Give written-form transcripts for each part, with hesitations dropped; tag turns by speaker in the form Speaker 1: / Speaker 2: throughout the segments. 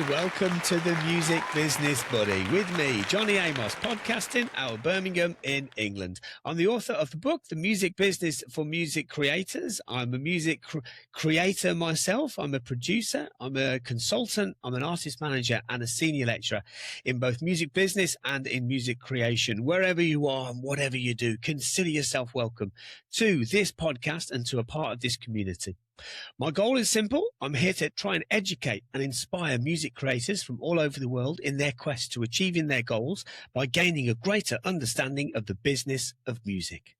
Speaker 1: welcome to the Music Business Buddy with me, Johnny Amos, podcasting out of Birmingham in England. I'm the author of the book, The Music Business for Music Creators. I'm a music creator myself. I'm a producer. I'm a consultant. I'm an artist manager and a senior lecturer in both music business and in music creation. Wherever you are and whatever you do, consider yourself welcome to this podcast and to a part of this community. My goal is simple. I'm here to try and educate and inspire music creators from all over the world in their quest to achieving their goals by gaining a greater understanding of the business of music.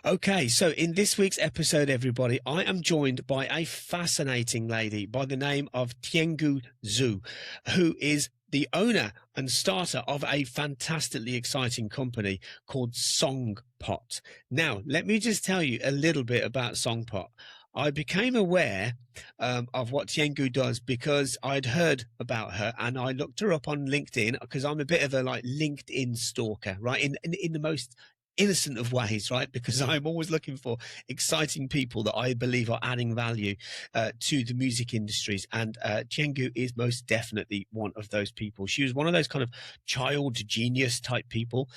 Speaker 1: Okay, so in this week's episode, everybody, I am joined by a fascinating lady by the name of Tiange Zhu, who is the owner and starter of a fantastically exciting company called SongPot. Now, let me just tell you a little bit about SongPot. I became aware of what Tiange does because I'd heard about her and I looked her up on LinkedIn because I'm a bit of a LinkedIn stalker, right? In the most innocent of ways, right? Because I'm always looking for exciting people that I believe are adding value to the music industries. And Tiange is most definitely one of those people. She was one of those kind of child genius type people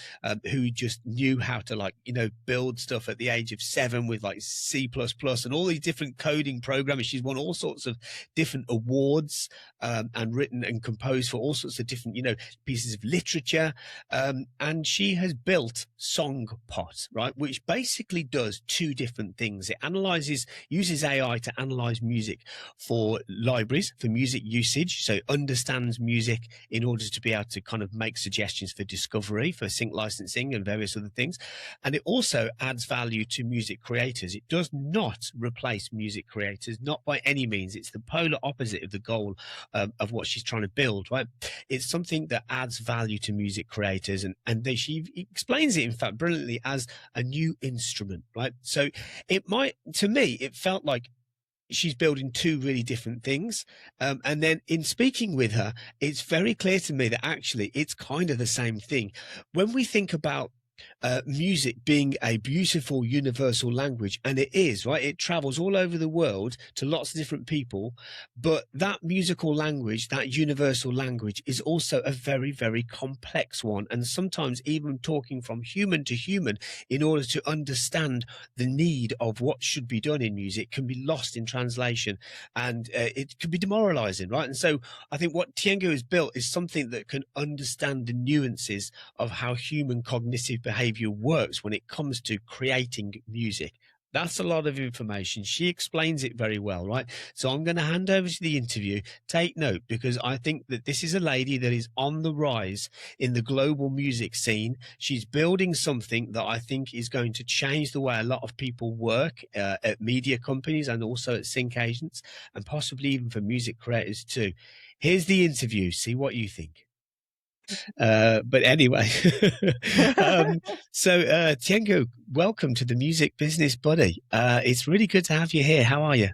Speaker 1: who just knew how to build stuff at the age of 7 with C++ and all these different coding programs. She's won all sorts of different awards and written and composed for all sorts of different, pieces of literature. And she has built SongPot, right, which basically does two different things. It uses AI to analyze music for libraries, for music usage, so it understands music in order to be able to kind of make suggestions for discovery, for sync licensing and various other things. And it also adds value to music creators. It does not replace music creators, not by any means. It's the polar opposite of the goal of what she's trying to build, right? It's something that adds value to music creators, and she explains it, in fact, brilliantly as a new instrument, right? So to me, it felt like she's building two really different things. And then in speaking with her, it's very clear to me that actually it's kind of the same thing. When we think about music being a beautiful universal language, and it is, right? It travels all over the world to lots of different people, but that musical language, that universal language, is also a very, very complex one, and sometimes even talking from human to human in order to understand the need of what should be done in music can be lost in translation, and it can be demoralizing, right? And so I think what Tiange has built is something that can understand the nuances of how human cognitive behavior works when it comes to creating music. That's a lot of information. She explains it very well, right? So I'm going to hand over to the interview. Take note, because I think that this is a lady that is on the rise in the global music scene. She's building something that I think is going to change the way a lot of people work at media companies and also at sync agents, and possibly even for music creators too. Here's the interview. See what you think. But anyway, so Tiange, welcome to the Music Business Buddy. It's really good to have you here. How are you?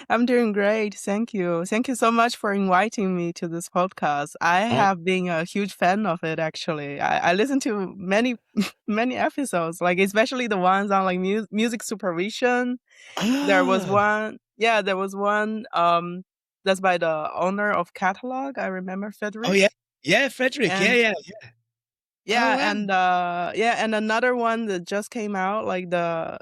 Speaker 2: I'm doing great. Thank you. Thank you so much for inviting me to this podcast. I have been a huge fan of it, actually. I listened to many, many episodes, especially the ones on music supervision. There was one, that's by the owner of Catalog. I remember Frederick.
Speaker 1: Oh, yeah. Yeah, Frederick. Yeah.
Speaker 2: Yeah, and another one that just came out, I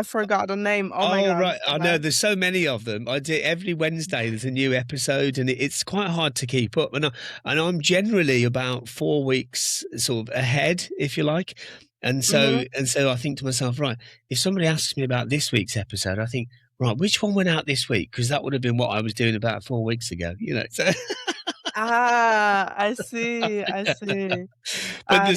Speaker 2: forgot the name. Oh my God.
Speaker 1: Right. I know there's so many of them. I do every Wednesday. There's a new episode, and it's quite hard to keep up. And I'm generally about 4 weeks sort of ahead, if you like. And so I think to myself, right, if somebody asks me about this week's episode, I think, right, which one went out this week? Because that would have been what I was doing about 4 weeks ago. So.
Speaker 2: I see.
Speaker 1: But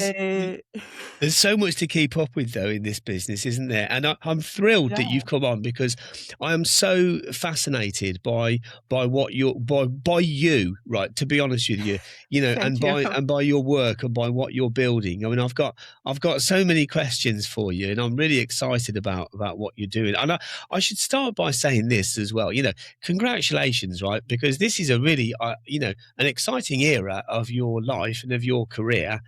Speaker 1: there's so much to keep up with, though, in this business, isn't there? And I'm thrilled that you've come on, because I am so fascinated by what by you, right? To be honest with you, and by your work and by what you're building. I mean, I've got so many questions for you, and I'm really excited about what you're doing. And I should start by saying this as well. Congratulations, right? Because this is a really, an exciting era of your life and of your career.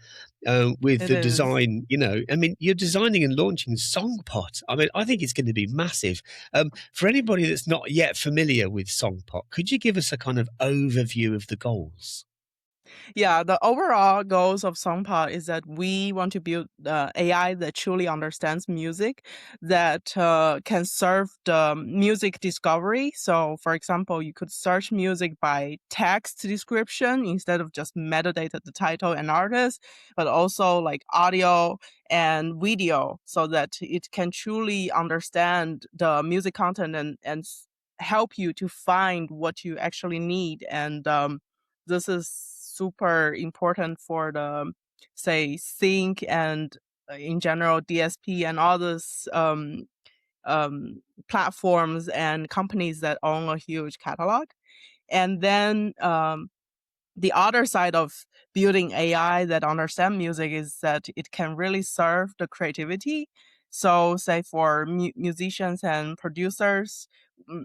Speaker 1: with
Speaker 2: It
Speaker 1: the
Speaker 2: is.
Speaker 1: design. I mean, you're designing and launching SongPot. I mean, I think it's going to be massive. For anybody that's not yet familiar with SongPot, could you give us a kind of overview of the goals?
Speaker 2: Yeah, the overall goals of SongPod is that we want to build AI that truly understands music, that can serve the music discovery. So, for example, you could search music by text description instead of just metadata, the title and artist, but also like audio and video, so that it can truly understand the music content and help you to find what you actually need. And this is super important for the, say, sync and in general DSP and all those platforms and companies that own a huge catalog. And then the other side of building AI that understand music is that it can really serve the creativity. So, say for musicians and producers, mm,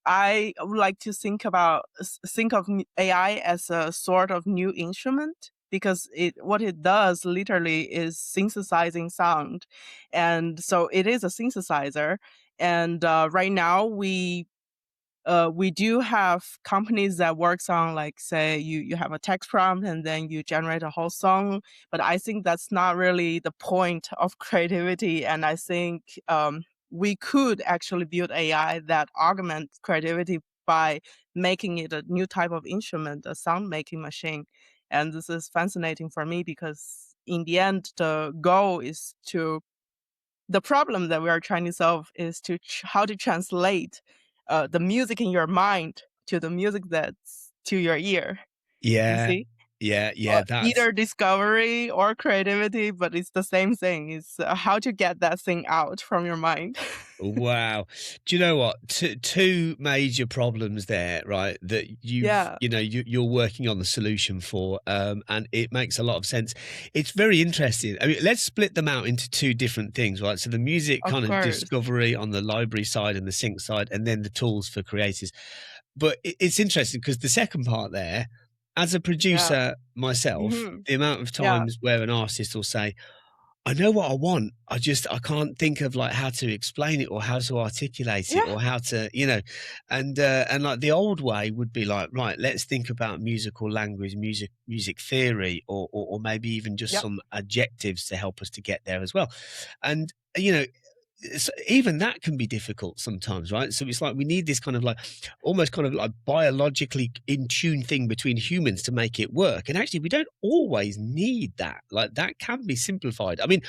Speaker 2: I would like to think of AI as a sort of new instrument, because what it does literally is synthesizing sound, and so it is a synthesizer. And right now we do have companies that works on, like, say you have a text prompt and then you generate a whole song, but I think that's not really the point of creativity. And I think we could actually build AI that augments creativity by making it a new type of instrument, a sound making machine. And this is fascinating for me because in the end the goal is to the problem that we are trying to solve is to how to translate the music in your mind to the music that's to your ear. You
Speaker 1: Yeah,
Speaker 2: see,
Speaker 1: yeah. That's
Speaker 2: either discovery or creativity, but it's the same thing. It's how to get that thing out from your mind.
Speaker 1: Wow. Do you know what? Two major problems there, right? That
Speaker 2: Yeah,
Speaker 1: you're working on the solution for, and it makes a lot of sense. It's very interesting. I mean, let's split them out into two different things, right? So the music
Speaker 2: of
Speaker 1: kind of
Speaker 2: course.
Speaker 1: discovery on the library side and the sync side, and then the tools for creators. But it's interesting because the second part there, as a
Speaker 2: Yeah.
Speaker 1: producer myself,
Speaker 2: Hmm.
Speaker 1: the amount of
Speaker 2: Yeah.
Speaker 1: times where an artist will say, I know what I want. I can't think of like how to explain it or how to articulate it
Speaker 2: Yeah.
Speaker 1: or how to, and like the old way would be like, right, let's think about musical language, music theory, or maybe even just
Speaker 2: Yep.
Speaker 1: some adjectives to help us to get there as well. And even that can be difficult sometimes, right? So it's like we need this kind of like almost kind of like biologically in tune thing between humans to make it work. And actually, we don't always need that. Like that can be simplified. I mean,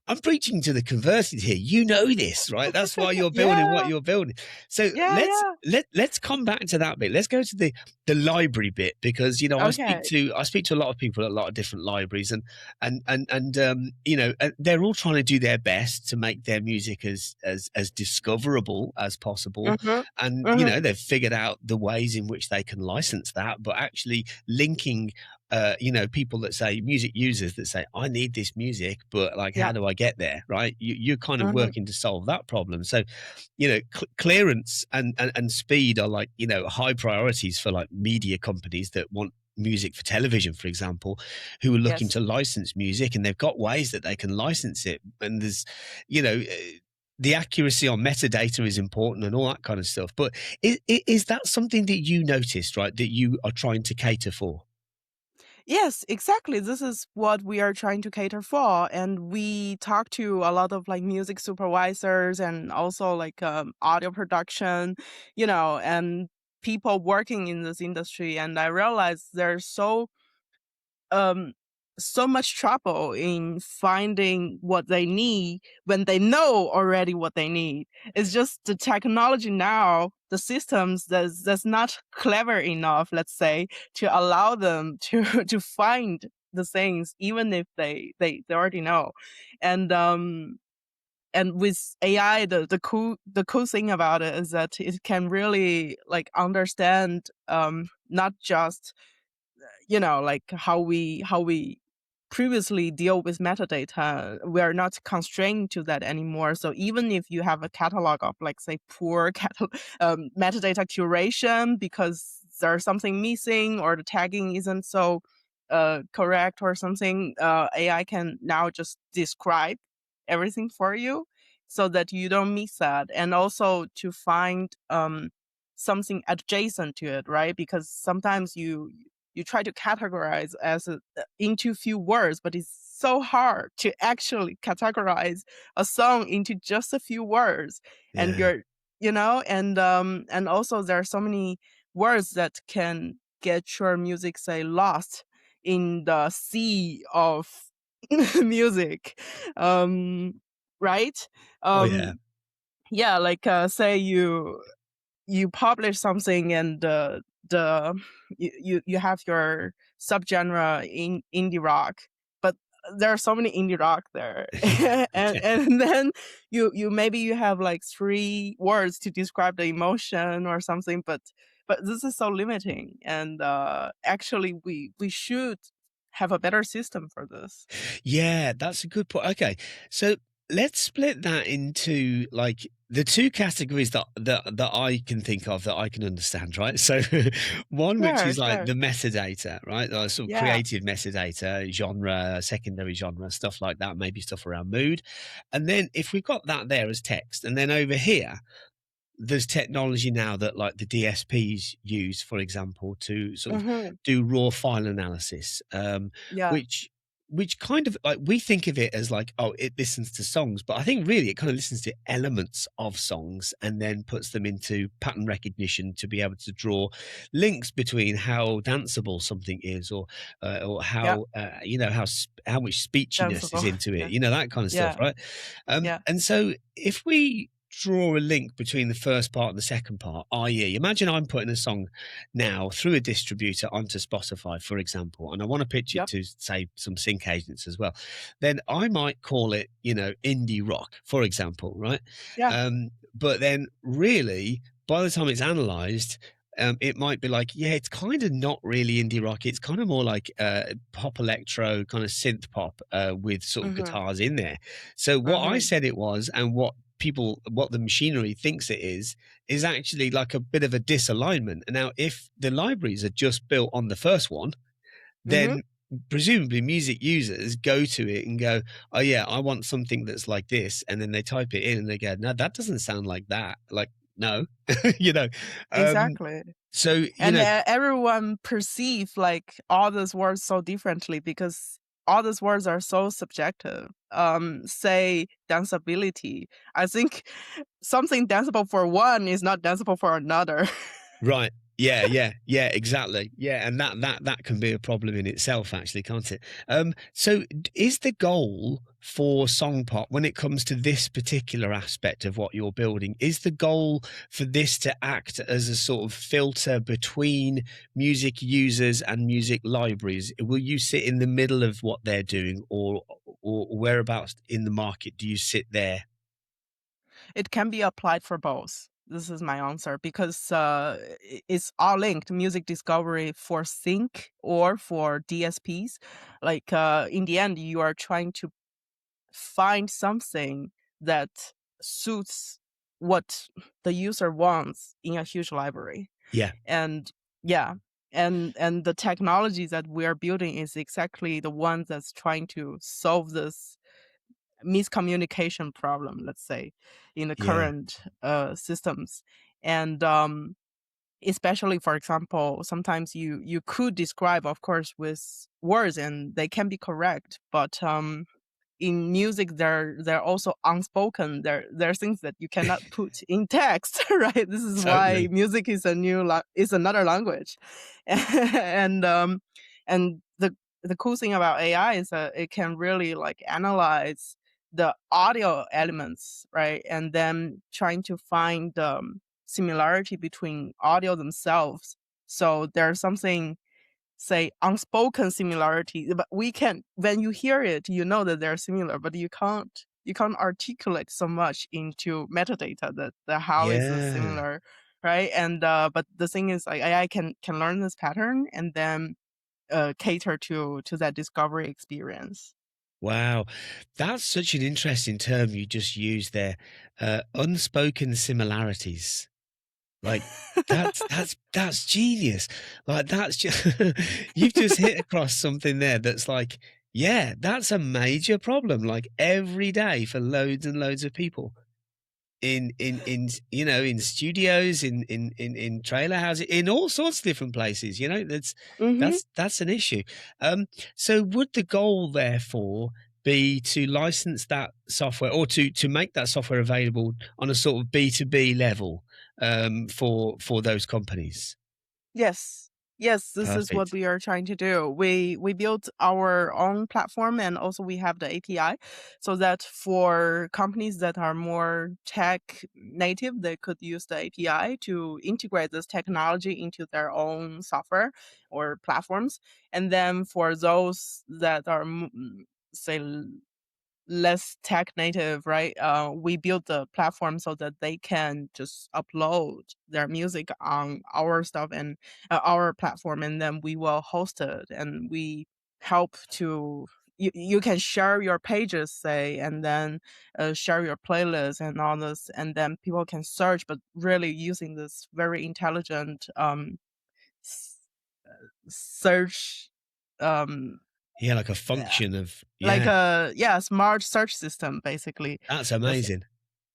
Speaker 1: I'm preaching to the converted here. You know this, right? That's why you're building what
Speaker 2: Yeah.
Speaker 1: you're building. So
Speaker 2: Yeah. Yeah.
Speaker 1: let's come back to that bit. Let's go to the library bit because
Speaker 2: Okay.
Speaker 1: I speak to a lot of people at a lot of different libraries and they're all trying to do their best to make their music as discoverable as possible.
Speaker 2: Mhm.
Speaker 1: And
Speaker 2: Mhm.
Speaker 1: they've figured out the ways in which they can license that, but actually linking people that say music users that say, I need this music, but like, how
Speaker 2: Yeah.
Speaker 1: do I get there? Right. You're kind of
Speaker 2: Mhm.
Speaker 1: working to solve that problem. So, clearance and speed are like, high priorities for like media companies that want music for television, for example, who are looking
Speaker 2: Yes.
Speaker 1: to license music and they've got ways that they can license it. And there's, you know, the accuracy on metadata is important and all that kind of stuff. But is that something that you noticed, right? That you are trying to cater for?
Speaker 2: Yes, exactly. This is what we are trying to cater for. And we talk to a lot of like music supervisors and also like audio production, and people working in this industry. And I realized there's um so much trouble in finding what they need when they know already what they need. It's just the technology now, the systems that's not clever enough, let's say, to allow them to to find the things even if they already know. And with AI, the cool thing about it is that it can really like understand not just like how we previously deal with metadata. We are not constrained to that anymore. So even if you have a catalog of, like, say, poor metadata curation because there's something missing or the tagging isn't so correct or something, AI can now just describe everything for you so that you don't miss that. And also to find something adjacent to it, right? Because sometimes you try to categorize as into few words, but it's so hard to actually categorize a song into just a few words. And
Speaker 1: Yeah.
Speaker 2: and also there are so many words that can get your music, say, lost in the sea of music, right?
Speaker 1: Oh, yeah.
Speaker 2: Yeah, like say you publish something and the you have your subgenre in indie rock, but there are so many indie rock there, and
Speaker 1: Yeah.
Speaker 2: and then you maybe you have like three words to describe the emotion or something, but this is so limiting, and actually we should have a better system for this.
Speaker 1: Yeah, that's a good point. Okay, so let's split that into like the two categories that I can think of that I can understand, right? So one which
Speaker 2: Sure,
Speaker 1: is like
Speaker 2: sure.
Speaker 1: the metadata, right? Sort of
Speaker 2: Yeah.
Speaker 1: creative metadata, genre, secondary genre, stuff like that, maybe stuff around mood. And then if we've got that there as text, and then over here there's technology now that like the DSPs use, for example, to sort of
Speaker 2: Hmm.
Speaker 1: do raw file analysis,
Speaker 2: Yeah.
Speaker 1: which kind of like we think of it as like, oh, it listens to songs, but I think really it kind of listens to elements of songs and then puts them into pattern recognition to be able to draw links between how danceable something is, or
Speaker 2: Yeah.
Speaker 1: how how much speechiness is
Speaker 2: Danceable.
Speaker 1: into it,
Speaker 2: Yeah.
Speaker 1: that kind of stuff,
Speaker 2: Yeah.
Speaker 1: right?
Speaker 2: Yeah.
Speaker 1: And so if we draw a link between the first part and the second part, i.e., imagine I'm putting a song now through a distributor onto Spotify, for example, and I want to pitch it
Speaker 2: Yep.
Speaker 1: to, say, some sync agents as well. Then I might call it, indie rock, for example, right?
Speaker 2: Yeah.
Speaker 1: But then, really, by the time it's analyzed, it might be like, yeah, it's kind of not really indie rock. It's kind of more like pop electro, kind of synth pop with sort of
Speaker 2: Hmm.
Speaker 1: guitars in there. So what I
Speaker 2: Hmm.
Speaker 1: said it was, and what the machinery thinks it is actually like a bit of a disalignment. And now, if the libraries are just built on the first one,
Speaker 2: Hmm.
Speaker 1: then presumably music users go to it and go, oh yeah, I want something that's like this, and then they type it in and they go, no, that doesn't sound like that. Like, no, you know. Um,
Speaker 2: Exactly.
Speaker 1: so
Speaker 2: And everyone perceive like all these words so differently because all these words are so subjective. Say danceability. I think something danceable for one is not danceable for another.
Speaker 1: Right. Yeah, yeah, yeah, exactly. Yeah, and that can be a problem in itself, actually, can't it? So is the goal for SongPot, when it comes to this particular aspect of what you're building, is the goal for this to act as a sort of filter between music users and music libraries? Will you sit in the middle of what they're doing, or whereabouts in the market do you sit there?
Speaker 2: It can be applied for both. This is my answer because it's all linked. Music discovery for sync or for DSPs. Like in the end, you are trying to find something that suits what the user wants in a huge library.
Speaker 1: Yeah,
Speaker 2: And yeah, and the technology that we're building is exactly the one that's trying to solve this miscommunication problem, let's say, in the
Speaker 1: yeah,
Speaker 2: current systems. And especially, for example, sometimes you could describe, of course, with words and they can be correct, but in music there are also unspoken, there are things that you cannot put in text, right? This is why
Speaker 1: totally.
Speaker 2: music is is another language. and and the cool thing about AI is that it can really like analyze the audio elements, right? And then trying to find similarity between audio themselves. So there's something, say, unspoken similarity, but we can, when you hear it, you know that they're similar, but you can't articulate so much into metadata that the how is this
Speaker 1: Yeah.
Speaker 2: similar, right? And but the thing is, like, AI can learn this pattern and then cater to that discovery experience.
Speaker 1: Wow, that's such an interesting term you just used there. Unspoken similarities. Like that's genius. Like that's just you've just hit across something there that's like, yeah, that's a major problem. Like every day for loads and loads of people in you know, in studios, in trailer houses, in all sorts of different places. You know,
Speaker 2: Mm-hmm.
Speaker 1: that's an issue. Um, so would the goal therefore be to license that software or to make that software available on a sort of B2B level for those companies?
Speaker 2: Yes. Yes, this is what
Speaker 1: Perfect.
Speaker 2: we are trying to do. We built our own platform, and also we have the API, so that for companies that are more tech native, they could use the API to integrate this technology into their own software or platforms. And then for those that are say less tech native, right? We built the platform so that they can just upload their music on our stuff and our platform, and then we will host it, and we help to. You can share your pages, say, and then share your playlist and all this, and then people can search, but really using this very intelligent s- search um
Speaker 1: Yeah, like a function of
Speaker 2: like
Speaker 1: yeah.
Speaker 2: a smart search system, basically.
Speaker 1: That's
Speaker 2: That's
Speaker 1: amazing.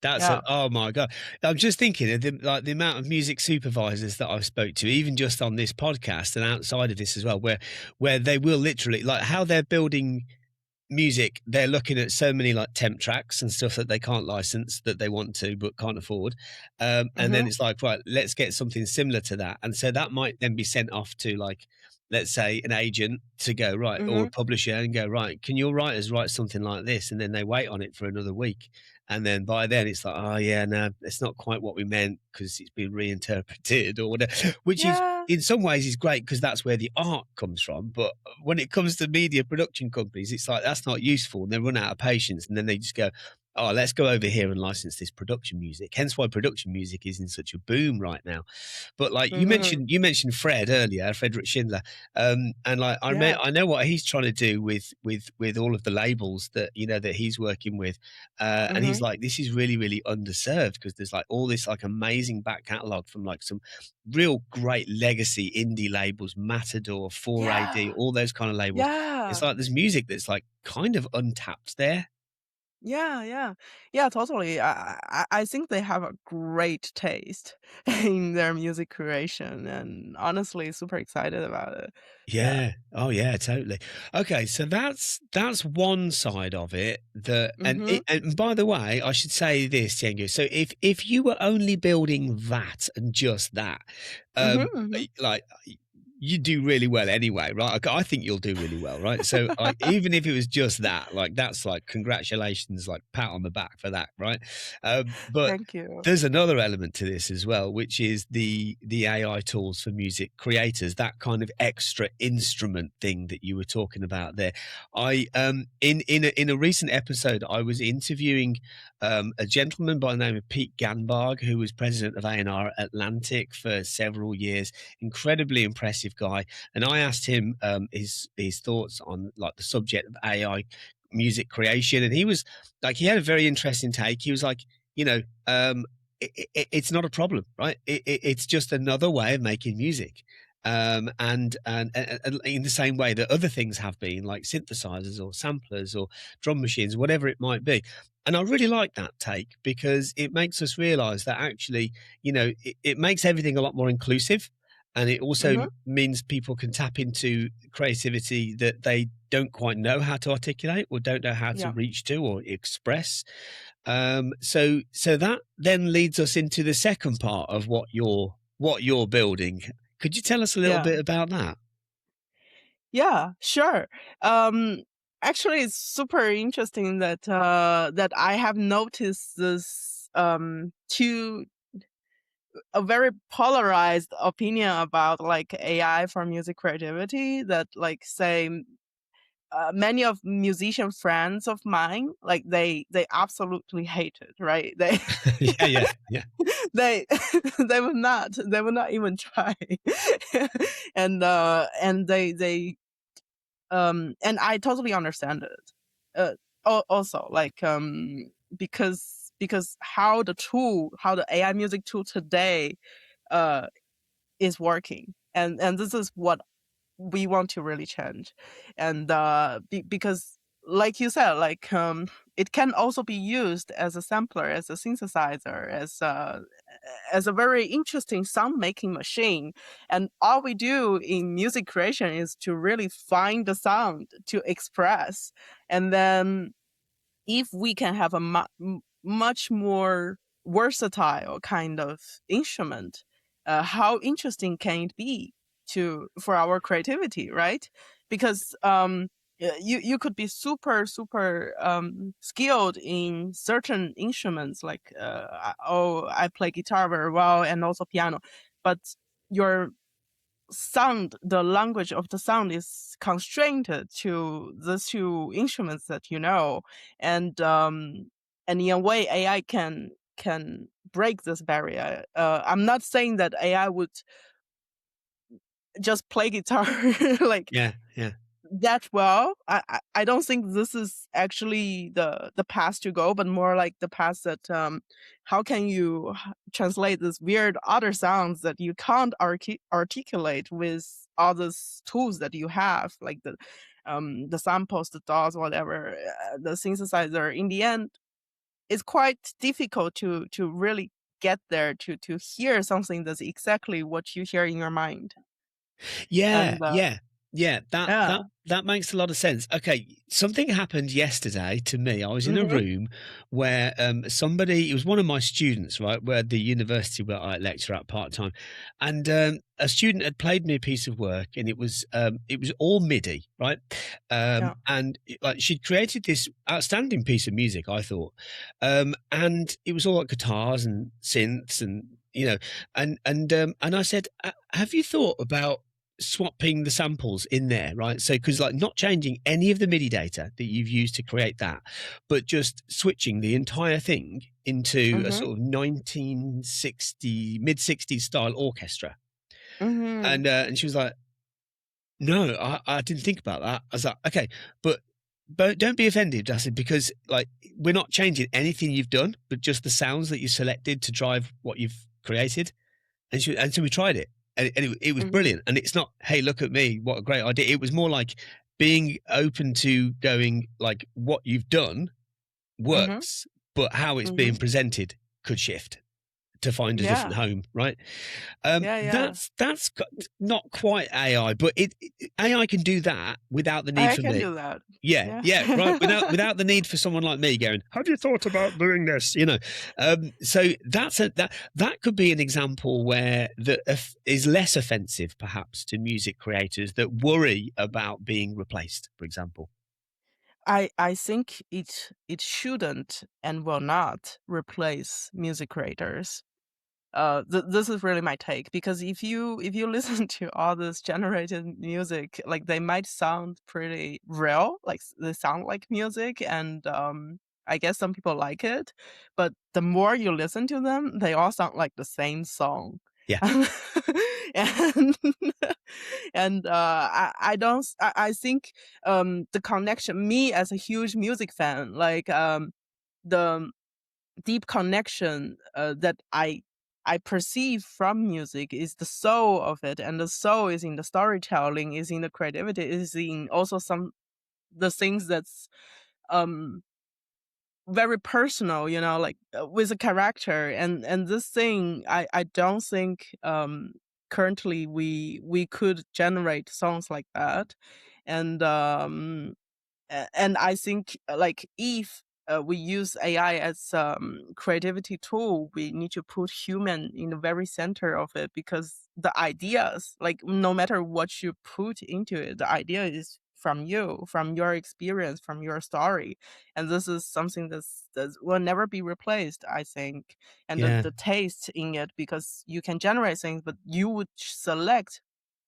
Speaker 1: That's a
Speaker 2: yeah.
Speaker 1: oh my god! I'm just thinking of the amount of music supervisors that I've spoke to, even just on this podcast and outside of this as well, where they will literally like how they're building music. They're looking at so many like temp tracks and stuff that they can't license that they want to but can't afford, and then
Speaker 2: Mhm,
Speaker 1: it's like right, let's get something similar to that, and so that might then be sent off to like let's say an agent to go right or a
Speaker 2: mhm.
Speaker 1: publisher and go right, can your writers write something like this, and then they wait on it for another week, and then by then it's like oh yeah no it's not quite what we meant because it's been reinterpreted or whatever, which is
Speaker 2: Yeah,
Speaker 1: in some ways is great because that's where the art comes from. But when it comes to media production companies, it's like that's not useful, and they run out of patience, and then they just go, "Oh, let's go over here and license this production music." Hence, why production music is in such a boom right now. But like
Speaker 2: mhm.
Speaker 1: you mentioned Fred earlier, Frederick Schindler, and like
Speaker 2: Yeah,
Speaker 1: I know what he's trying to do with all of the labels that you know that he's working with, and he's
Speaker 2: mhm.
Speaker 1: like, this is really really underserved because there's like all this like amazing back catalog from like some real great legacy indie labels, Matador, 4AD,
Speaker 2: Yeah,
Speaker 1: all those kind of labels. It's
Speaker 2: yeah,
Speaker 1: like there's music that's like kind of untapped there.
Speaker 2: yeah, yeah. Yeah, totally. I think they have a great taste in their music creation, and honestly super excited about it. Yeah.
Speaker 1: Yeah. Oh, yeah, totally. Okay, so that's one side of it.
Speaker 2: Mhm,
Speaker 1: And by the way, I should say this, Tiange. So if you were only building that and just that,
Speaker 2: mhm,
Speaker 1: um,
Speaker 2: mhm.
Speaker 1: like you do really well anyway, right? I think you'll do really well, right? So like even if it was just that, like that's like congratulations, like pat on the back for that, right? But
Speaker 2: Thank you.
Speaker 1: there's another element to this as well, which is the AI tools for music creators, that kind of extra instrument thing that you were talking about there. I in a recent episode, I was interviewing a gentleman by the name of Pete Ganbarg, who was president of A&R Atlantic for several years. Incredibly impressive guy, and I asked him his thoughts on like the subject of AI music creation, and he was like he had a very interesting take. He was like, you know, it's not a problem, right? It's just another way of making music. And in the same way that other things have been, like synthesizers or samplers or drum machines, whatever it might be. And I really like that take because it makes us realize that actually, you know, it makes everything a lot more inclusive. And it also
Speaker 2: Mhm.
Speaker 1: means people can tap into creativity that they don't quite know how to articulate or don't know how to
Speaker 2: Yeah,
Speaker 1: reach to or express. So that then leads us into the second part of what you're building. Could you tell us a little
Speaker 2: yeah.
Speaker 1: bit about that?
Speaker 2: Yeah, sure. Um, Actually, it's super interesting that that I have noticed this two a very polarized opinion about like AI for music creativity. That like say many of musician friends of mine like they absolutely hate it, right? They
Speaker 1: Yeah, yeah, yeah.
Speaker 2: they they will not even try, and and I totally understand it. Also, like, because how the AI music tool today is working, and this is what we want to really change. And because like you said, like it can also be used as a sampler, as a synthesizer, as a very interesting sound making machine. And all we do in music creation is to really find the sound to express. And then if we can have a much more versatile kind of instrument, how interesting can it be for our creativity, right? Because you could be super skilled in certain instruments, like I play guitar very well and also piano, but your the language of the sound is constrained to the two instruments that you know. And in a way AI can break this barrier. I'm not saying that AI would just play guitar like
Speaker 1: Yeah, yeah.
Speaker 2: that well. I don't think this is actually the path to go, but more like the path that how can you translate this weird other sounds that you can't articulate with all these tools that you have, like the samples, the DAWs, whatever, the synthesizer. In the end, it's quite difficult to really get there to hear something that's exactly what you hear in your mind.
Speaker 1: Yeah,
Speaker 2: And
Speaker 1: yeah, yeah. That
Speaker 2: yeah.
Speaker 1: that that makes a lot of sense. Okay, something happened yesterday to me. I was in a
Speaker 2: Hmm.
Speaker 1: room where somebody, it was one of my students, right, where the university where I lecture at part time, and a student had played me a piece of work, and it was all MIDI, right,
Speaker 2: Yeah.
Speaker 1: and like she'd created this outstanding piece of music, I thought, and it was all like guitars and synths and and I said, have you thought about swapping the samples in there, right? So, because like not changing any of the MIDI data that you've used to create that, but just switching the entire thing into a
Speaker 2: Hmm.
Speaker 1: sort of 1960 mid 60s style orchestra.
Speaker 2: Hmm.
Speaker 1: And she was like, "No, I didn't think about that." I was like, "Okay, but don't be offended." I said, "Because like we're not changing anything you've done, but just the sounds that you selected to drive what you've created." And so we tried it, and it was
Speaker 2: Mhm,
Speaker 1: brilliant. And it's not, hey, look at me, what a great idea. It was more like being open to going like what you've done
Speaker 2: mhm,
Speaker 1: works, but how it's being
Speaker 2: mhm.
Speaker 1: presented could shift to find a
Speaker 2: Yeah.
Speaker 1: different home, right?
Speaker 2: Yeah, yeah.
Speaker 1: Not quite AI, but AI can do that without the need
Speaker 2: I
Speaker 1: for
Speaker 2: can
Speaker 1: me.
Speaker 2: do that.
Speaker 1: Yeah,
Speaker 2: Yeah.
Speaker 1: yeah, right. Without the need for someone like me going, "Have you thought about doing this?" So that could be an example where is less offensive, perhaps, to music creators that worry about being replaced. For example.
Speaker 2: I think it shouldn't and will not replace music creators. This is really my take, because if you listen to all this generated music, like they might sound pretty real, like they sound like music, and I guess some people like it, but the more you listen to them, they all sound like the same song.
Speaker 1: Yeah,
Speaker 2: And and I don't I think the connection, me as a huge music fan, like the deep connection that I perceive from music is the soul of it, and the soul is in the storytelling, is in the creativity, is in also some the things that's um very personal, like with a character. And this thing, I don't think currently we could generate songs like that. And and I think like if we use AI as creativity tool, we need to put human in the very center of it, because the ideas, like no matter what you put into it, the idea is from you, from your experience, from your story. And this is something that will never be replaced, I think. And
Speaker 1: yeah,
Speaker 2: the taste in it, because you can generate things, but you would select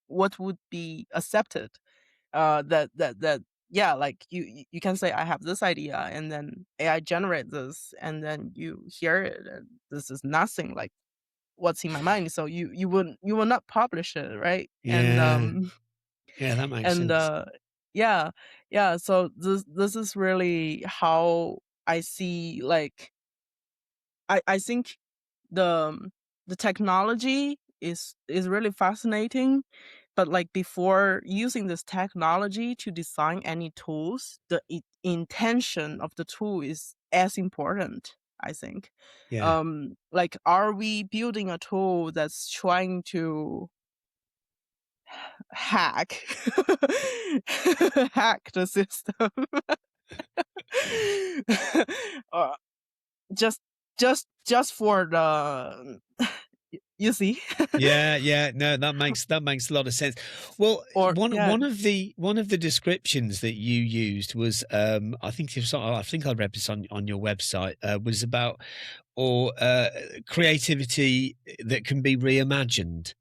Speaker 2: what would be accepted. That yeah, like you can say I have this idea, and then AI generate this, and then you hear it, and this is nothing like what's in my mind, so you will not publish it, right? And
Speaker 1: yeah, yeah. That makes
Speaker 2: and
Speaker 1: sense.
Speaker 2: yeah, yeah, so this is really how I see, like I think the the technology is really fascinating. But like before using this technology to design any tools, the intention of the tool is as important, I think.
Speaker 1: Yeah.
Speaker 2: Like, are we building a tool that's trying to hack hack the system? Or just just for the you see?
Speaker 1: Yeah. No, that makes a lot of sense. Well,
Speaker 2: Or yeah.
Speaker 1: one of the descriptions that you used was, I think I read this on your website, was about creativity that can be reimagined.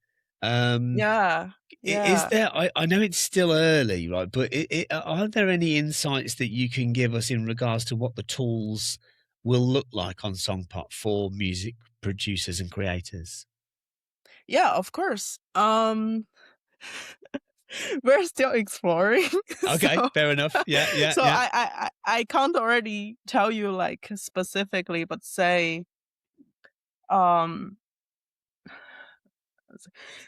Speaker 2: Yeah.
Speaker 1: Is
Speaker 2: Yeah.
Speaker 1: there? I know it's still early, right? But are there any insights that you can give us in regards to what the tools will look like on SongPot for music producers and creators?
Speaker 2: Yeah, of course. We're still exploring.
Speaker 1: Okay,
Speaker 2: So
Speaker 1: fair enough. Yeah.
Speaker 2: so I can't already tell you like specifically, but say um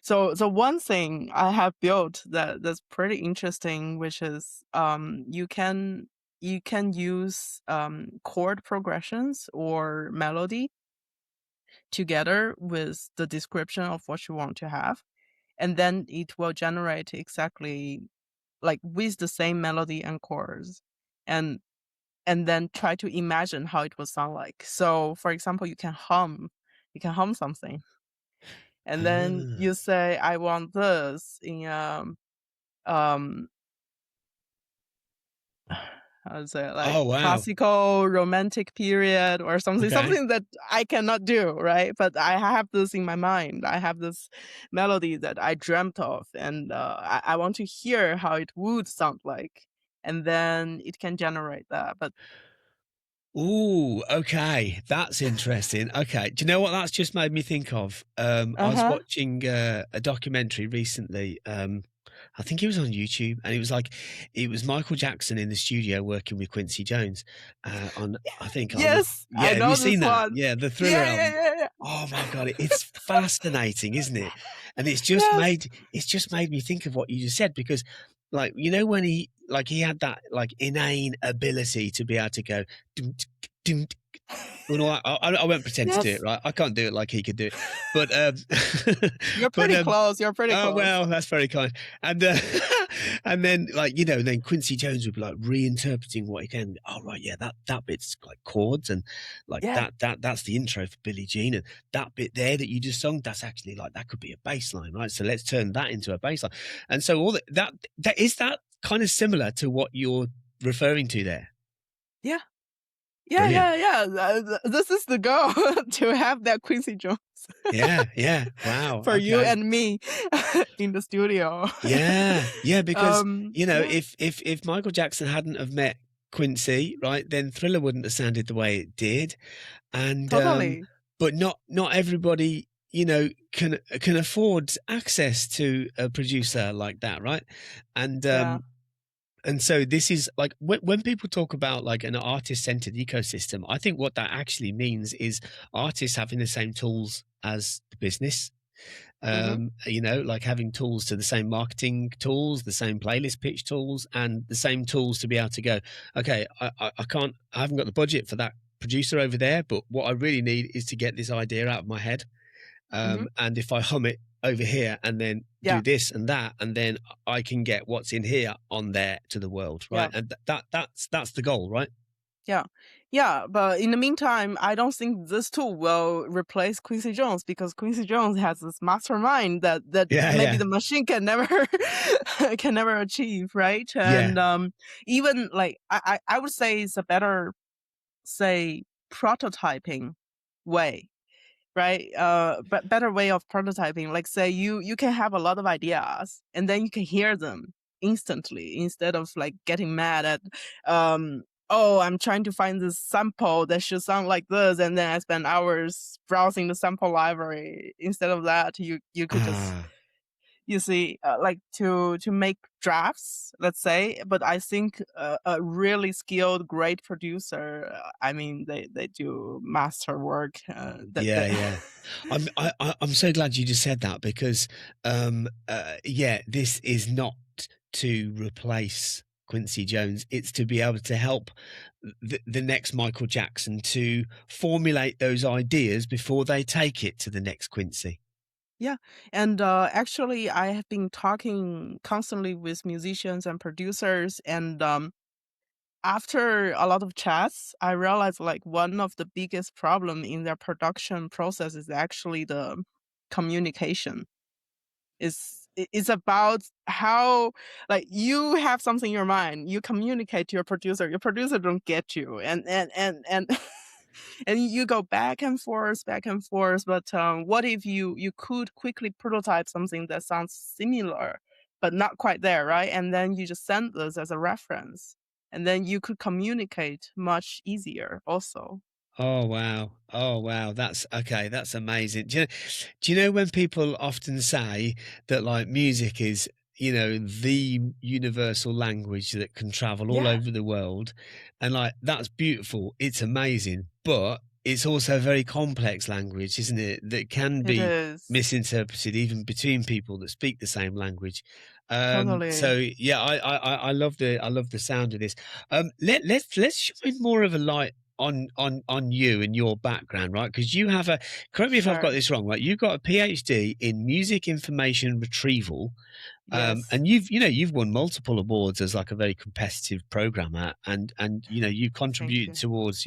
Speaker 2: so one thing I have built that's pretty interesting, which is you can use chord progressions or melody together with the description of what you want to have, and then it will generate exactly like with the same melody and chords, and then try to imagine how it would sound like. So for example, you can hum something, and then
Speaker 1: Ah.
Speaker 2: you say, I want this in um how to say it, like
Speaker 1: Oh wow.
Speaker 2: classical romantic period or something,
Speaker 1: Okay.
Speaker 2: something that I cannot do, right? But I have this in my mind. I have this melody that I dreamt of, and I want to hear how it would sound like, and then it can generate that. But
Speaker 1: Ooh, okay. That's interesting. Okay. Do you know what that's just made me think of? I was
Speaker 2: uh-huh.
Speaker 1: watching a documentary recently. I think it was on YouTube, and it was Michael Jackson in the studio working with Quincy Jones on, I think on the,
Speaker 2: Yes, I
Speaker 1: yeah, have you
Speaker 2: know this
Speaker 1: seen that?
Speaker 2: one.
Speaker 1: Yeah, the Thriller
Speaker 2: Yeah,
Speaker 1: album.
Speaker 2: yeah.
Speaker 1: Oh my God, it's fascinating, isn't it? And
Speaker 2: Yes.
Speaker 1: it's just made me think of what you just said, because like, when he had that like inane ability to be able to go dum, tsk, dum, tsk. Well, no, I won't pretend to do it,
Speaker 2: Yes.
Speaker 1: right? I can't do it like he could do it, but
Speaker 2: You're
Speaker 1: but
Speaker 2: pretty close. You're pretty
Speaker 1: oh
Speaker 2: close.
Speaker 1: well, that's very kind. And and then like, then Quincy Jones would be like reinterpreting what he can. Oh right, yeah, that bit's like chords, and like
Speaker 2: Yeah.
Speaker 1: that's the intro for Billie Jean, and that bit there that you just sung, that's actually like, that could be a bass line, right? So let's turn that into a bass line. And so all that is that kind of similar to what you're referring to there.
Speaker 2: Yeah.
Speaker 1: Brilliant.
Speaker 2: This is the goal to have that Quincy Jones
Speaker 1: Yeah. Wow.
Speaker 2: for you
Speaker 1: Okay.
Speaker 2: and me in the studio.
Speaker 1: Yeah, because
Speaker 2: Yeah,
Speaker 1: if Michael Jackson hadn't have met Quincy, right, then Thriller wouldn't have sounded the way it did, and
Speaker 2: totally.
Speaker 1: but not everybody can afford access to a producer like that, right? And
Speaker 2: Yeah.
Speaker 1: and so this is like, when people talk about like an artist-centered ecosystem, I think what that actually means is artists having the same tools as the business,
Speaker 2: Mhm.
Speaker 1: like having tools to the same marketing tools, the same playlist pitch tools, and the same tools to be able to go, okay, I haven't got the budget for that producer over there, but what I really need is to get this idea out of my head.
Speaker 2: Mhm.
Speaker 1: And if I hum it over here and then
Speaker 2: Yeah.
Speaker 1: do this and that, and then I can get what's in here on there to the world, right?
Speaker 2: Yeah.
Speaker 1: And that's the goal, right?
Speaker 2: Yeah. Yeah, but in the meantime, I don't think this tool will replace Quincy Jones, because Quincy Jones has this mastermind that maybe
Speaker 1: Yeah,
Speaker 2: the machine can never can never achieve, right?
Speaker 1: yeah,
Speaker 2: And even like I would say it's a better, say, prototyping way, right? But better way of prototyping. Like say you can have a lot of ideas, and then you can hear them instantly, instead of like getting mad at oh, I'm trying to find this sample that should sound like this, and then I spend hours browsing the sample library. Instead of that, you could just
Speaker 1: ah,
Speaker 2: you see, like to make drafts, let's say. But I think a really skilled, great producer, I mean, they do master work.
Speaker 1: Yeah, yeah. I'm so glad you just said that because yeah, this is not to replace Quincy Jones. It's to be able to help the next Michael Jackson to formulate those ideas before they take it to the next Quincy.
Speaker 2: Yeah, and actually, I have been talking constantly with musicians and producers, and after a lot of chats, I realized like one of the biggest problem in their production process is actually the communication. It's about how, like, you have something in your mind, you communicate to your producer don't get you, and and you go back and forth. But what if you could quickly prototype something that sounds similar, but not quite there, right? And then you just send this as a reference, and then you could communicate much easier also.
Speaker 1: Oh wow. Oh wow. That's okay. That's amazing. Do you know when people often say that like music is, you know, the universal language that can travel all
Speaker 2: Yeah,
Speaker 1: over the world? And like that's beautiful. It's amazing. But it's also a very complex language, isn't it? That can
Speaker 2: it
Speaker 1: be
Speaker 2: is.
Speaker 1: misinterpreted even between people that speak the same language. So
Speaker 2: Totally.
Speaker 1: yeah, I love the sound of this. Let's shine more of a light on you and your background, right? Because you have a, correct me if I've got
Speaker 2: Sure.
Speaker 1: this wrong, right? You've got a PhD in music information retrieval,
Speaker 2: Yes.
Speaker 1: and you've won multiple awards as like a very competitive programmer, and you
Speaker 2: Thank
Speaker 1: contribute
Speaker 2: you.
Speaker 1: towards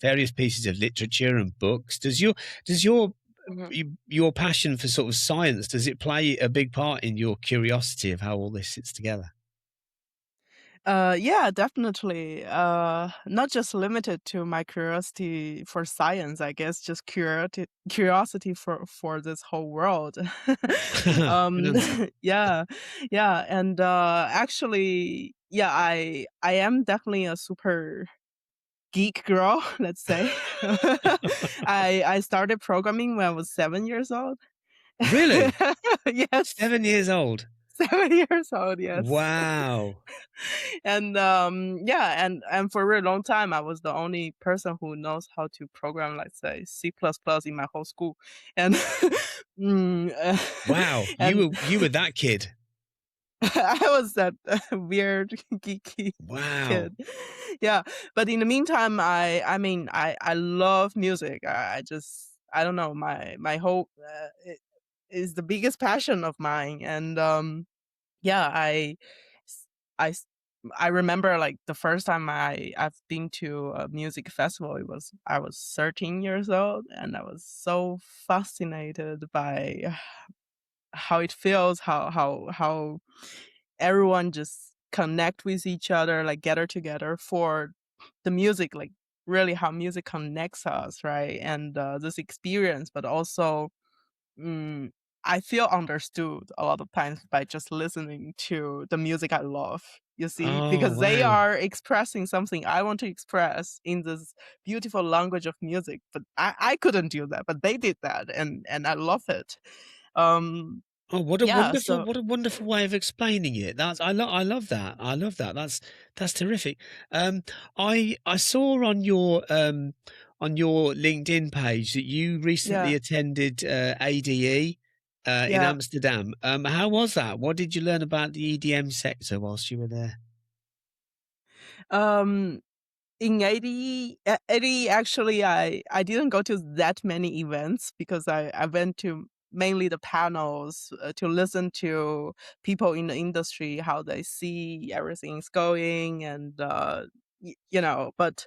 Speaker 1: various pieces of literature and books. Does
Speaker 2: Mhm.
Speaker 1: your passion for sort of science, does it play a big part in your curiosity of how all this sits together?
Speaker 2: Yeah, definitely. Not just limited to my curiosity for science, I guess, just curiosity for this whole world.
Speaker 1: Good
Speaker 2: um,
Speaker 1: answer.
Speaker 2: yeah, yeah, and actually, yeah, I am definitely a super geek girl, let's say. I started programming when I was 7 years old.
Speaker 1: Really?
Speaker 2: Yes,
Speaker 1: 7 years old?
Speaker 2: 7 years old. Yes.
Speaker 1: Wow.
Speaker 2: And yeah, and for a really long time I was the only person who knows how to program, let's say, C++ in my whole school. And mm,
Speaker 1: Wow,
Speaker 2: and
Speaker 1: you were that kid.
Speaker 2: I was that weird geeky
Speaker 1: Wow.
Speaker 2: kid. Yeah, but in the meantime, I mean, I love music. I just, I don't know, my whole it is the biggest passion of mine. And yeah, s I s I remember, like, the first time I've been to a music festival, it was I was 13 years old, and I was so fascinated by how it feels, how everyone just connect with each other, like, gather together for the music, like, really how music connects us, right? And, this experience, but also Mm, I feel understood a lot of times by just listening to the music I love, you see,
Speaker 1: Oh,
Speaker 2: because they
Speaker 1: wow.
Speaker 2: are expressing something I want to express in this beautiful language of music. But I couldn't do that, but they did that, and I love it. Um,
Speaker 1: Oh,
Speaker 2: yeah, so
Speaker 1: what a wonderful way of explaining it. That's I love that. I love that. That's terrific. Um, I saw on your LinkedIn page that you recently
Speaker 2: yeah,
Speaker 1: attended ADE in
Speaker 2: yeah.
Speaker 1: Amsterdam. How was that? What did you learn about the EDM sector whilst you were there?
Speaker 2: Um, In 80 actually, I didn't go to that many events because I went to mainly the panels, to listen to people in the industry, how they see everything's going, and, but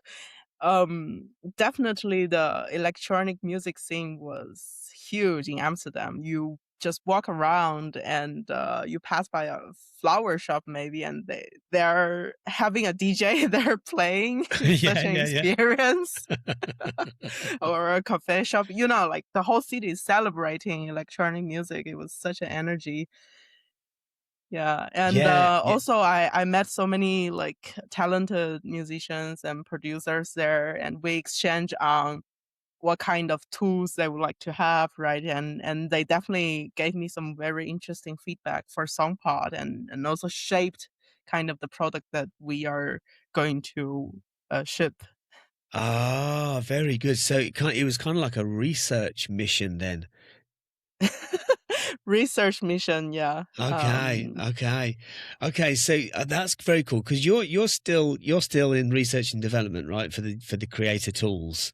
Speaker 2: definitely the electronic music scene was huge in Amsterdam. You just walk around and you pass by a flower shop maybe, and they're having a DJ they're playing. It's
Speaker 1: Yeah,
Speaker 2: such an
Speaker 1: yeah, yeah.
Speaker 2: experience. Or a cafe shop. Like the whole city is celebrating electronic music. It was such an energy. Yeah, and
Speaker 1: Yeah, yeah.
Speaker 2: also I met so many like talented musicians and producers there, and we exchange on what kind of tools they would like to have, right? And they definitely gave me some very interesting feedback for SongPod, and also shaped kind of the product that we are going to ship.
Speaker 1: Ah, very good. So it was kind of like a research mission then.
Speaker 2: Research mission, yeah.
Speaker 1: Okay, okay, okay. So that's very cool because you're still in research and development, right? For the creator tools.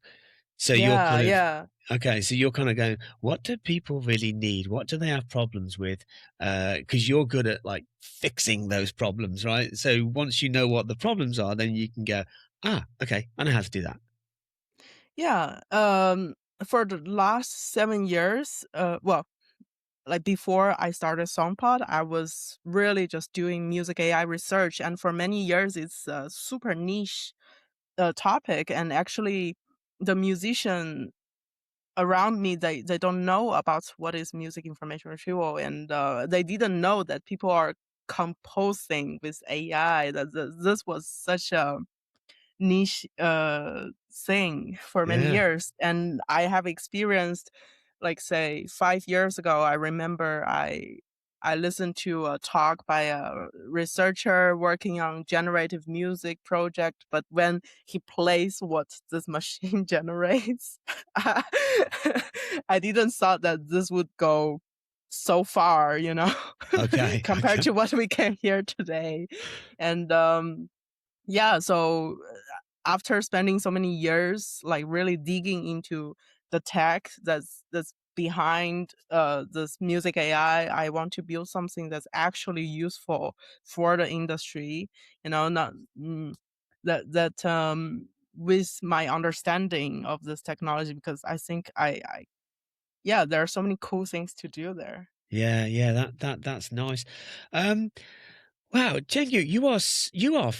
Speaker 1: So you're
Speaker 2: Yeah,
Speaker 1: kind of
Speaker 2: yeah.
Speaker 1: okay. So you're kind of going, what do people really need? What do they have problems with? Because you're good at like fixing those problems, right? So once you know what the problems are, then you can go, okay, I know how to do that.
Speaker 2: Yeah. For the last 7 years, well, like before I started SongPod, I was really just doing music AI research, and for many years, it's a super niche topic. And actually, the musician around me, they don't know about what is music information retrieval, and they didn't know that people are composing with AI. This was such a niche thing for many
Speaker 1: Yeah,
Speaker 2: years. And I have experienced, like, say 5 years ago, I remember I listened to a talk by a researcher working on generative music project, but when he plays what this machine generates, I didn't thought that this would go so far,
Speaker 1: okay,
Speaker 2: compared
Speaker 1: okay,
Speaker 2: to what we can hear today. And yeah, so after spending so many years, like, really digging into the tech that's behind this music AI, I want to build something that's actually useful for the industry. Not with my understanding of this technology, because I think I yeah, there are so many cool things to do there.
Speaker 1: yeah, yeah. That's nice. Um, Wow, Jengu, you are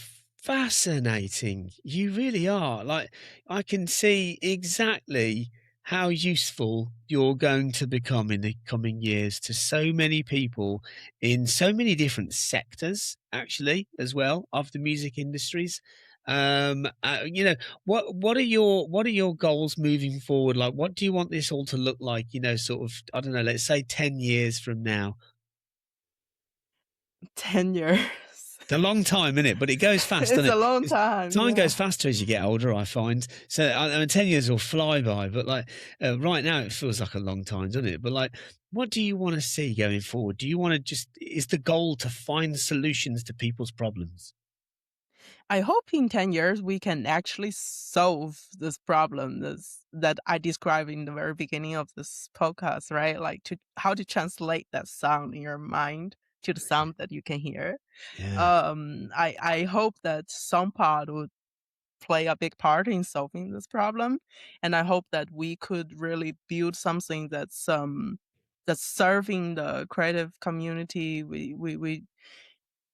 Speaker 1: fascinating. You really are. Like, I can see exactly how useful you're going to become in the coming years to so many people in so many different sectors, actually, as well, of the music industries. You know, what are your goals moving forward? Like, what do you want this all to look like? You know, sort of, I don't know, let's say 10 years from now.
Speaker 2: 10 years.
Speaker 1: It's a long time, isn't it? But it goes fast,
Speaker 2: It's
Speaker 1: doesn't
Speaker 2: a
Speaker 1: it?
Speaker 2: long
Speaker 1: 'Cause
Speaker 2: time,
Speaker 1: time
Speaker 2: yeah.
Speaker 1: goes faster as you get older, I find. So, I mean, 10 years will fly by, but like right now, it feels like a long time, doesn't it? But like, what do you want to see going forward? Do you want to is the goal to find solutions to people's problems?
Speaker 2: I hope in 10 years we can actually solve this problem that I described in the very beginning of this podcast, right? Like, how to translate that sound in your mind to the sound that you can hear.
Speaker 1: Yeah,
Speaker 2: I hope that SongPod would play a big part in solving this problem, and I hope that we could really build something that's serving the creative community.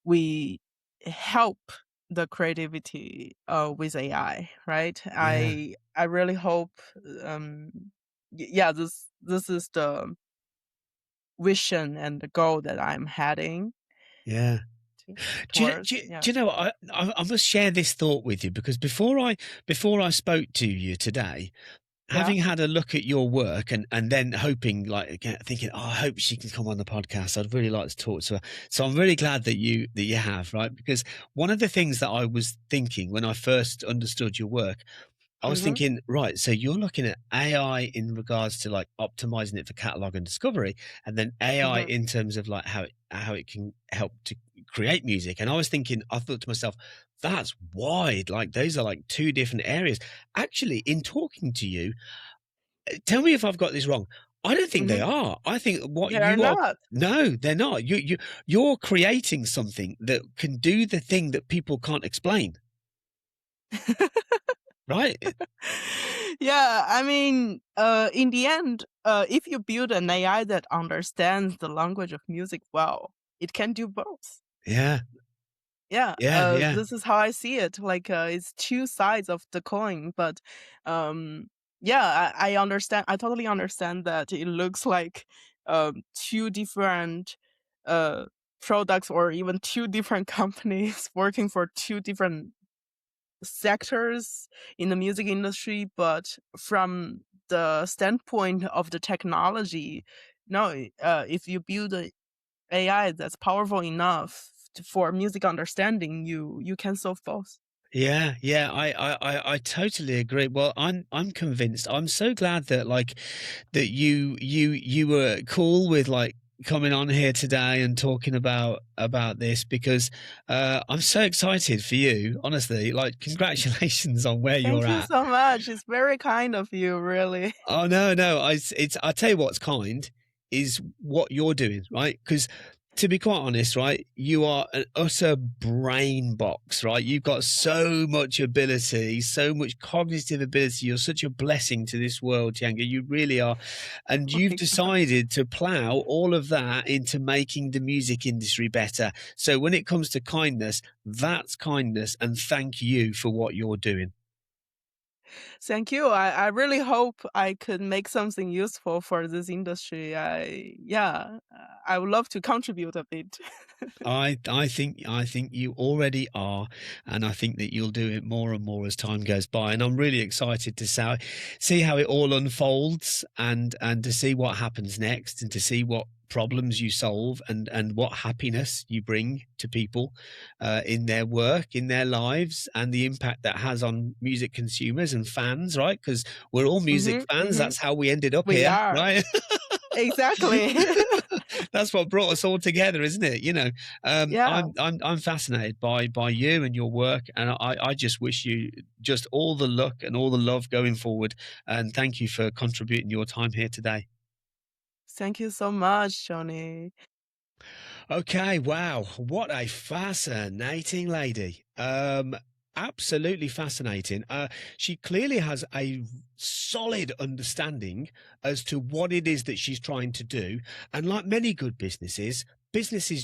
Speaker 2: We help the creativity with AI, right?
Speaker 1: yeah,
Speaker 2: I really hope, um yeah, this is the vision and the goal that I'm heading
Speaker 1: yeah.
Speaker 2: towards. Yeah.
Speaker 1: Do you know what? I must share this thought with you because before I spoke to you today,
Speaker 2: Yeah.
Speaker 1: having had a look at your work and then hoping like again, thinking, oh, I hope she can come on the podcast. I'd really like to talk to her. So I'm really glad that you have, right? Because one of the things that I was thinking when I first understood your work, I was
Speaker 2: Mhm.
Speaker 1: thinking, right, so you're looking at AI in regards to like optimizing it for catalog and discovery, and then AI
Speaker 2: Mhm.
Speaker 1: in terms of like how it can help to create music. And I was thinking, I thought to myself, that's wide. Like those are like two different areas. Actually, in talking to you, tell me if I've got this wrong. I don't think they
Speaker 2: Mhm.
Speaker 1: are. I think what
Speaker 2: They are
Speaker 1: you are,
Speaker 2: not.
Speaker 1: no, they're not. You're creating something that can do the thing that people can't explain, right?
Speaker 2: Yeah, I mean, in the end, if you build an AI that understands the language of music well, it can do both.
Speaker 1: Yeah,
Speaker 2: Yeah,
Speaker 1: yeah, yeah,
Speaker 2: this is how I see it. Like, it's two sides of the coin, but yeah, I understand. I totally understand that it looks like two different uh, products, or even two different companies working for two different sectors in the music industry. But from the standpoint of the technology, if you build a AI that's powerful enough for music understanding, you can solve both.
Speaker 1: Yeah, yeah, I totally agree. Well, I'm convinced. I'm so glad that that you were cool with coming on here today and talking about this because I'm so excited for you. Honestly, congratulations on where
Speaker 2: Thank
Speaker 1: you're
Speaker 2: you
Speaker 1: at.
Speaker 2: so much. It's very kind of you, really.
Speaker 1: Oh no, I tell you what's kind is what you're doing, right? Because to be quite honest, right, you are an utter brain box, right? You've got so much ability, so much cognitive ability. You're such a blessing to this world, Tiange. You really are. And
Speaker 2: Oh
Speaker 1: you've
Speaker 2: my God.
Speaker 1: decided to plow all of that into making the music industry better. So when it comes to kindness, that's kindness. And thank you for what you're doing.
Speaker 2: Thank you. I really hope I could make something useful for this industry. I would love to contribute a bit.
Speaker 1: I think you already are, and I think that you'll do it more and more as time goes by. And I'm really excited to see how it all unfolds and to see what happens next and to see what problems you solve and what happiness you bring to people in their work, in their lives, and the impact that has on music consumers and fans, right? Because we're all music
Speaker 2: Hmm.
Speaker 1: fans.
Speaker 2: Hmm.
Speaker 1: That's how we ended up
Speaker 2: We
Speaker 1: here,
Speaker 2: are.
Speaker 1: right?
Speaker 2: Exactly.
Speaker 1: That's what brought us all together, isn't it?
Speaker 2: Yeah.
Speaker 1: I'm fascinated by you and your work, and I just wish you just all the luck and all the love going forward. And thank you for contributing your time here today.
Speaker 2: Thank you so much, Johnny.
Speaker 1: Okay, wow, what a fascinating lady. Absolutely fascinating. She clearly has a solid understanding as to what it is that she's trying to do. And like many good businesses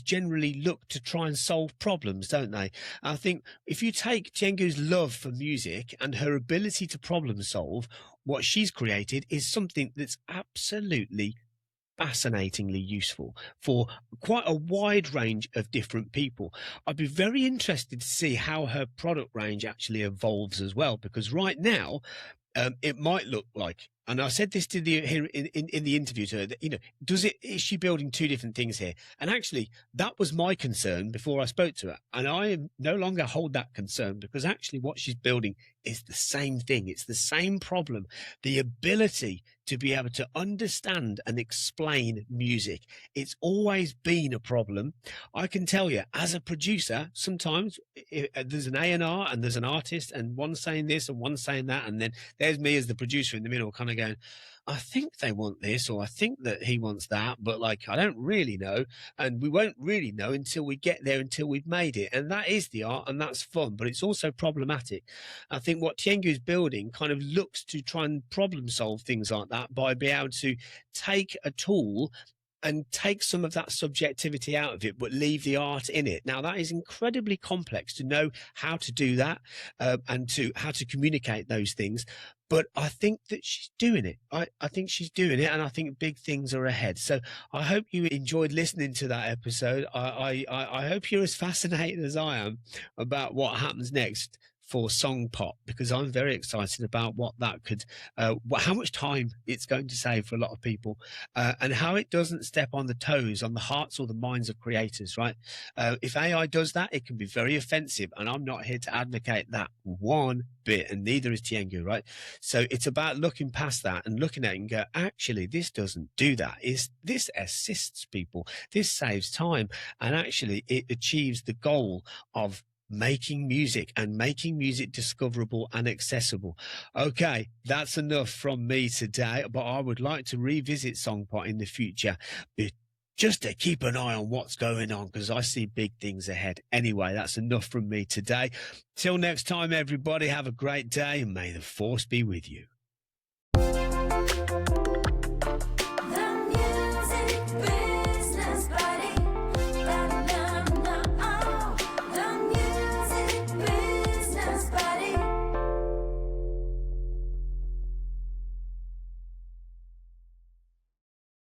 Speaker 1: generally look to try and solve problems, don't they? I think if you take Tiangu's love for music and her ability to problem solve, what she's created is something that's absolutely fascinatingly useful for quite a wide range of different people. I'd be very interested to see how her product range actually evolves as well, because right now it might look like, and I said this to the here in the interview to her, that, is she building two different things here? And actually, that was my concern before I spoke to her, and I no longer hold that concern because actually, what she's building is the same thing. It's the same problem. The ability to be able to understand and explain music. It's always been a problem. I can tell you, as a producer, sometimes there's an A&R and there's an artist, and one's saying this and one's saying that, and then there's me as the producer in the middle, kind of going, I think they want this, or I think that he wants that, but I don't really know. And we won't really know until we get there, until we've made it. And that is the art, and that's fun, but it's also problematic. I think what Tiangu is building kind of looks to try and problem solve things like that by being able to take a tool and take some of that subjectivity out of it, but leave the art in it. Now, that is incredibly complex to know how to do that and to how to communicate those things. But I think that she's doing it. I think she's doing it, and I think big things are ahead. So I hope you enjoyed listening to that episode. I hope you're as fascinated as I am about what happens next for SongPot, because I'm very excited about what that could, how much time it's going to save for a lot of people, and how it doesn't step on the toes, on the hearts or the minds of creators, right? If AI does that, it can be very offensive, and I'm not here to advocate that one bit, and neither is Tiangu, right? So it's about looking past that and looking at it and go, actually, this doesn't do that. This assists people, this saves time, and actually it achieves the goal of making music and making music discoverable and accessible. Okay, that's enough from me today, but I would like to revisit SongPot in the future, just to keep an eye on what's going on, because I see big things ahead. Anyway, that's enough from me today. Till next time, everybody, have a great day, and may the force be with you.